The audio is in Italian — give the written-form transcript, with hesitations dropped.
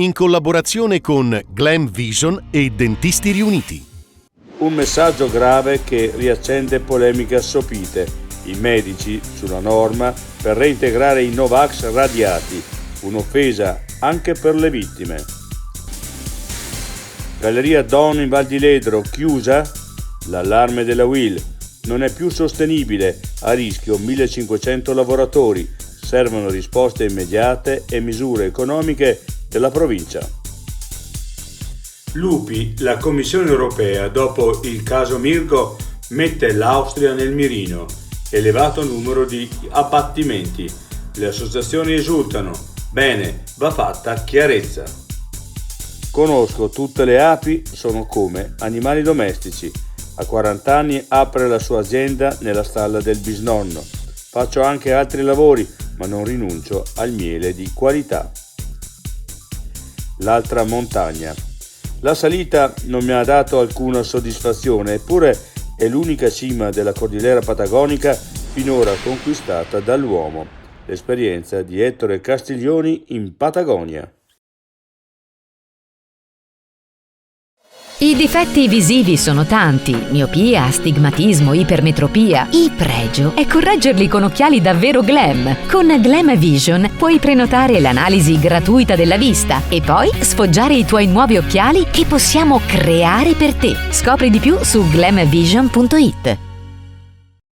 in collaborazione con Glam Vision e Dentisti Riuniti. Un messaggio grave che riaccende polemiche assopite. I medici sulla norma per reintegrare i Novax radiati, un'offesa anche per le vittime. Galleria Don in Val di Ledro chiusa? L'allarme della UIL. Non è più sostenibile, a rischio 1500 lavoratori, servono risposte immediate e misure economiche della provincia. Lupi, la Commissione europea dopo il caso Mirko mette l'Austria nel mirino, elevato numero di abbattimenti, le associazioni esultano, bene, va fatta chiarezza. Conosco tutte le api, sono come animali domestici. A 40 anni apre la sua azienda nella stalla del bisnonno. Faccio anche altri lavori, ma non rinuncio al miele di qualità. L'altra montagna. La salita non mi ha dato alcuna soddisfazione, eppure è l'unica cima della Cordillera Patagonica finora conquistata dall'uomo. L'esperienza di Ettore Castiglioni in Patagonia. I difetti visivi sono tanti: miopia, astigmatismo, ipermetropia. Il pregio è correggerli con occhiali davvero glam. Con Glam Vision puoi prenotare l'analisi gratuita della vista e poi sfoggiare i tuoi nuovi occhiali che possiamo creare per te. Scopri di più su glamvision.it.